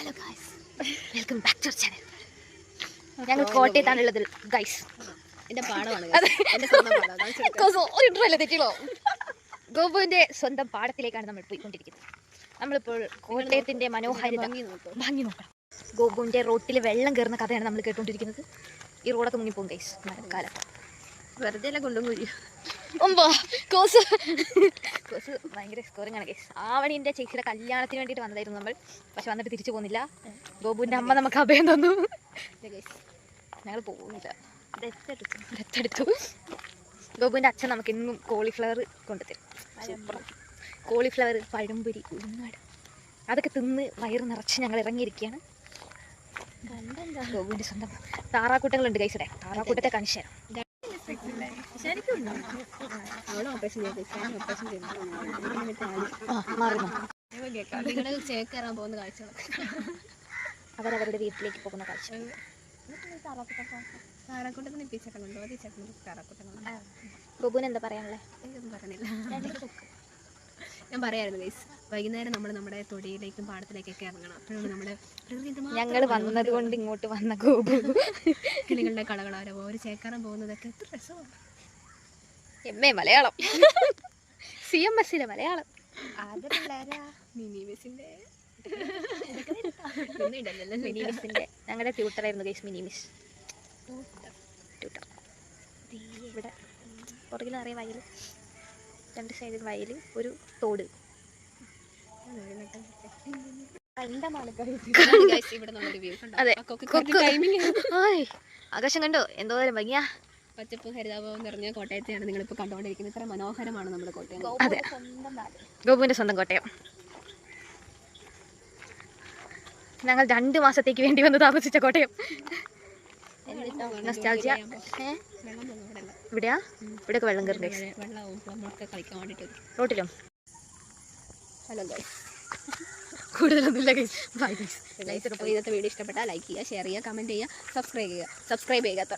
Hello guys, welcome back to channel. ഞങ്ങൾ കോട്ടയത്താണുള്ളത് guys. എന്റെ പാടമാണ് തെറ്റിയോ? ഗോപുവിന്റെ സ്വന്തം പാടത്തിലേക്കാണ് നമ്മൾ പോയിക്കൊണ്ടിരിക്കുന്നത്. നമ്മളിപ്പോൾ കോട്ടയത്തിന്റെ മനോഹാരിത ഭംഗി നോക്കണം. ഗോപുവിന്റെ റോട്ടിൽ വെള്ളം കയറുന്ന കഥയാണ് നമ്മൾ കേട്ടുകൊണ്ടിരിക്കുന്നത്. ഈ റോഡൊക്കെ മുങ്ങിപ്പോകും ഗൈസ് മഴക്കാലം. വെറുതെ എല്ലാം കൊണ്ടും കുഴി കോസ് ഭയങ്കര സ്കോറിംഗ് ആണ് ഗൈസ്. ആവണിന്റെ ചേച്ചിയുടെ കല്യാണത്തിന് വേണ്ടിയിട്ട് വന്നതായിരുന്നു നമ്മൾ. പക്ഷെ വന്നിട്ട് തിരിച്ചു പോകുന്നില്ല. ഗോപുവിന്റെ അമ്മ നമുക്ക് അഭയം തന്നു. ഞങ്ങൾ പോകുന്നില്ല, ദത്തെടുത്തു. ഗോപുവിന്റെ അച്ഛൻ നമുക്ക് എന്നും കോളിഫ്ലവർ കൊണ്ടുതരും. സൂപ്പർ കോളിഫ്ലവർ, പഴംപൊരി, ഉഴുന്നാട് അതൊക്കെ തിന്ന് വയറ് നിറച്ച് ഞങ്ങൾ ഇറങ്ങിയിരിക്കുകയാണ്. ഗോപുവിന്റെ സ്വന്തം താറാക്കൂട്ടങ്ങളുണ്ട് ഗൈസ്. താറാക്കൂട്ടത്തെ കാണിച്ചു തരാം. ചേക്കേറാൻ പോകുന്ന കാഴ്ചകളൊക്കെ അവരവരുടെ വീട്ടിലേക്ക് പോകുന്ന കാഴ്ച. ഗോപുവിന് എന്താ പറയാനുള്ളത്? എനിക്കൊന്നും പറഞ്ഞില്ല. ഞാൻ പറയായിരുന്നു ഗൈസ്, വൈകുന്നേരം നമ്മൾ നമ്മുടെ തൊടിയിലേക്കും പാടത്തിലേക്കൊക്കെ ഇറങ്ങണം. അപ്പോഴാണ് നമ്മുടെ ഞങ്ങൾ വന്നത് കൊണ്ട് ഇങ്ങോട്ട് വന്ന ഗോപു കിളികളുടെ കളകളാരോ ഒരു ചേക്കാറാൻ പോകുന്നതൊക്കെ എത്ര രസമാണ്. MA Malayalam, CMS Malayalam. ഞങ്ങളുടെ ട്യൂട്ടറായിരുന്നു ഗൈസ് മിനി മിസ്. ട്യൂട്ടർ ഇവിടെ പുറകിൽ നിറയെ വയൽ, രണ്ട് സൈഡിൽ വയൽ, ഒരു തോട്. അതെ, ആകാശം കണ്ടോ എന്തോരം ഭംഗിയാ. പച്ചപ്പും ഹരിതാപവും നിറഞ്ഞ കോട്ടയത്തെയാണ് നിങ്ങളിപ്പോൾ കണ്ടുകൊണ്ടിരിക്കുന്നത്. ഇത്ര മനോഹരമാണ് നമ്മുടെ കോട്ടയം. അതെ, ഗോപുവിന്റെ സ്വന്തം കോട്ടയം. ഞങ്ങൾ 2 മാസത്തേക്ക് വേണ്ടി വന്ന് താമസിച്ച കോട്ടയം. ഇവിടെയാ? ഇവിടെയൊക്കെ വെള്ളം കയറും ഗൈസ്. റോട്ടിലും ഹലോ ഗൈസ്, കൂടുതലൊന്നുമില്ല ഗൈസ്. Bye guys. ഇന്നത്തെ വീഡിയോ ഇഷ്ടപ്പെട്ടാൽ ലൈക്ക് ചെയ്യുക, ഷെയർ ചെയ്യുക, കമൻറ്റ് ചെയ്യുക, സബ്സ്ക്രൈബ് ചെയ്യുക. സബ്സ്ക്രൈബ് ചെയ്യാത്ത